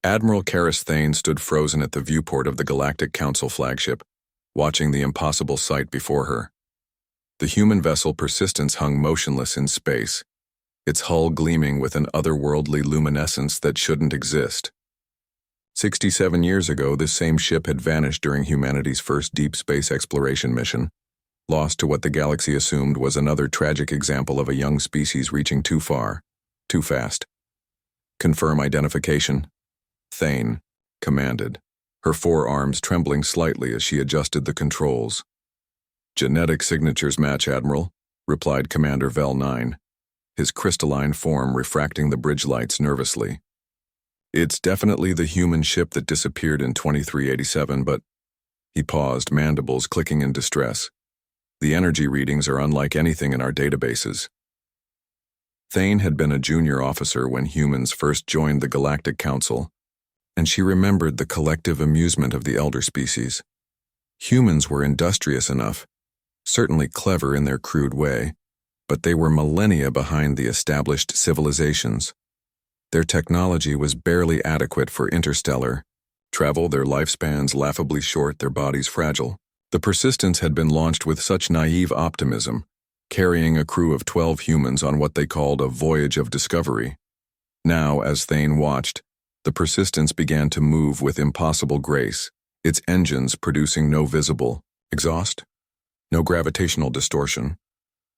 Admiral Karis Thane stood frozen at the viewport of the Galactic Council flagship, watching the impossible sight before her. The human vessel Persistence hung motionless in space, its hull gleaming with an otherworldly luminescence that shouldn't exist. 67 years ago, this same ship had vanished during humanity's first deep space exploration mission, lost to what the galaxy assumed was another tragic example of a young species reaching too far, too fast. Confirm identification, Thane commanded, her forearms trembling slightly as she adjusted the controls. Genetic signatures match, Admiral, replied Commander Vel 9, his crystalline form refracting the bridge lights nervously. It's definitely the human ship that disappeared in 2387, but... He paused, mandibles clicking in distress. The energy readings are unlike anything in our databases. Thane had been a junior officer when humans first joined the Galactic Council, and she remembered the collective amusement of the elder species. Humans were industrious enough, certainly clever in their crude way, but they were millennia behind the established civilizations. Their technology was barely adequate for interstellar travel, their lifespans laughably short, their bodies fragile. The Persistence had been launched with such naive optimism, carrying a crew of 12 humans on what they called a voyage of discovery. Now, as Thane watched, the Persistence began to move with impossible grace, its engines producing no visible exhaust, no gravitational distortion,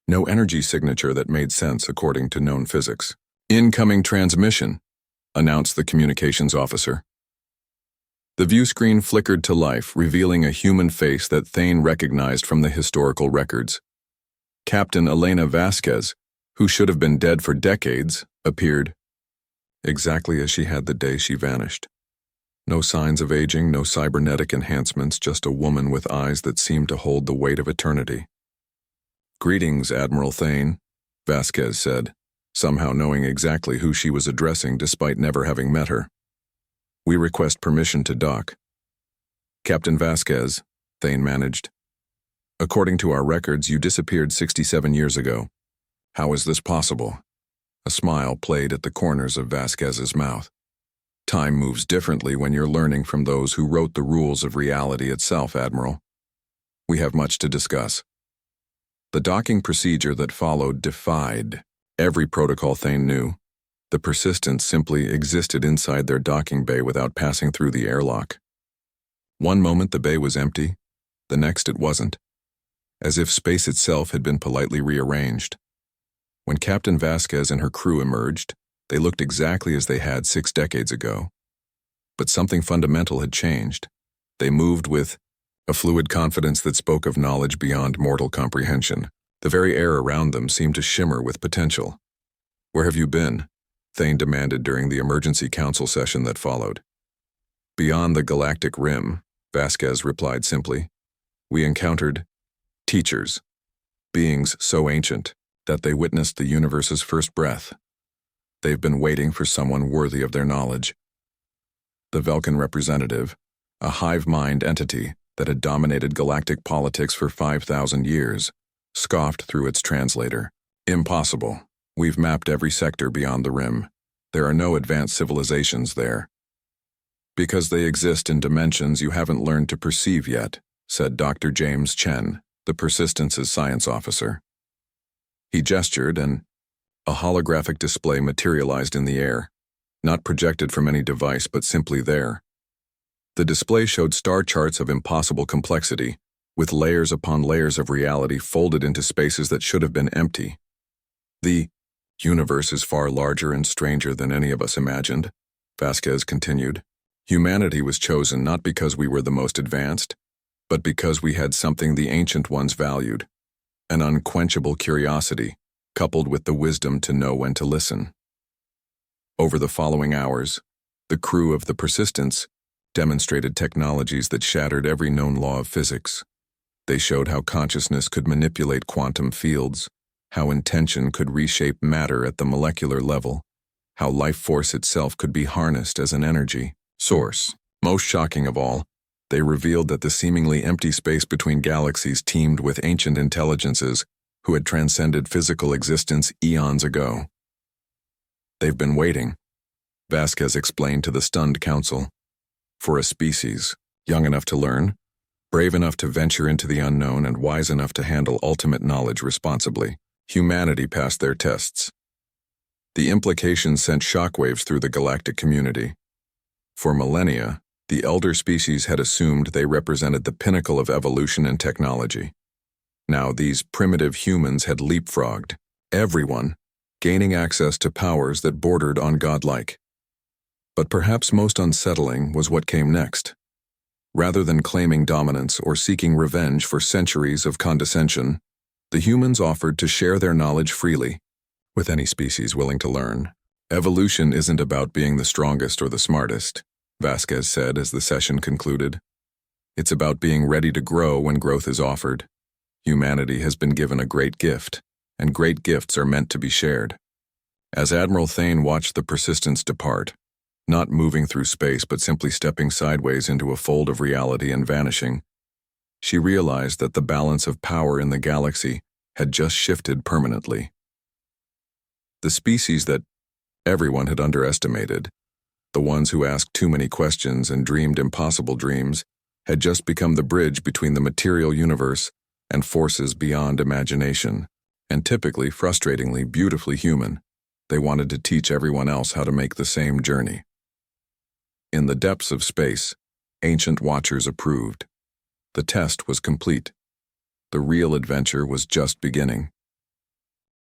no energy signature that made sense according to known physics. "Incoming transmission," announced the communications officer. The view screen flickered to life, revealing a human face that Thane recognized from the historical records. Captain Elena Vasquez, who should have been dead for decades, appeared, exactly as she had the day she vanished. No signs of aging, no cybernetic enhancements, just a woman with eyes that seemed to hold the weight of eternity. "Greetings, Admiral Thane," Vasquez said, somehow knowing exactly who she was addressing despite never having met her. "We request permission to dock." "Captain Vasquez," Thane managed. "According to our records, you disappeared 67 years ago. How is this possible?" A smile played at the corners of Vasquez's mouth. "Time moves differently when you're learning from those who wrote the rules of reality itself, Admiral. We have much to discuss." The docking procedure that followed defied every protocol Thane knew. The Persistence simply existed inside their docking bay without passing through the airlock. One moment the bay was empty, the next it wasn't, as if space itself had been politely rearranged. When Captain Vasquez and her crew emerged, they looked exactly as they had 6 decades ago. But something fundamental had changed. They moved with a fluid confidence that spoke of knowledge beyond mortal comprehension. The very air around them seemed to shimmer with potential. "Where have you been?" Thane demanded during the emergency council session that followed. "Beyond the galactic rim," Vasquez replied simply. "We encountered teachers, beings so ancient that they witnessed the universe's first breath. They've been waiting for someone worthy of their knowledge." The Velkan representative, a hive-mind entity that had dominated galactic politics for 5,000 years, scoffed through its translator. "Impossible. We've mapped every sector beyond the rim. There are no advanced civilizations there." "Because they exist in dimensions you haven't learned to perceive yet," said Dr. James Chen, the Persistence's science officer. He gestured, and a holographic display materialized in the air, not projected from any device but simply there. The display showed star charts of impossible complexity, with layers upon layers of reality folded into spaces that should have been empty. "The universe is far larger and stranger than any of us imagined," Vasquez continued. "Humanity was chosen not because we were the most advanced, but because we had something the ancient ones valued, an unquenchable curiosity, coupled with the wisdom to know when to listen." Over the following hours, the crew of the Persistence demonstrated technologies that shattered every known law of physics. They showed how consciousness could manipulate quantum fields, how intention could reshape matter at the molecular level, how life force itself could be harnessed as an energy source. Most shocking of all, they revealed that the seemingly empty space between galaxies teemed with ancient intelligences who had transcended physical existence eons ago. "They've been waiting," Vasquez explained to the stunned council. For a species, young enough to learn, brave enough to venture into the unknown, and wise enough to handle ultimate knowledge responsibly, humanity passed their tests. The implications sent shockwaves through the galactic community. For millennia, the elder species had assumed they represented the pinnacle of evolution and technology. Now these primitive humans had leapfrogged everyone, gaining access to powers that bordered on godlike. But perhaps most unsettling was what came next. Rather than claiming dominance or seeking revenge for centuries of condescension, the humans offered to share their knowledge freely, with any species willing to learn. Evolution isn't about being the strongest or the smartest, Vasquez said as the session concluded. It's about being ready to grow when growth is offered. Humanity has been given a great gift, and great gifts are meant to be shared. As Admiral Thane watched the Persistence depart, not moving through space but simply stepping sideways into a fold of reality and vanishing, she realized that the balance of power in the galaxy had just shifted permanently. The species that everyone had underestimated, the ones who asked too many questions and dreamed impossible dreams, had just become the bridge between the material universe and forces beyond imagination, and typically, frustratingly, beautifully human. They wanted to teach everyone else how to make the same journey. In the depths of space, ancient watchers approved. The test was complete. The real adventure was just beginning.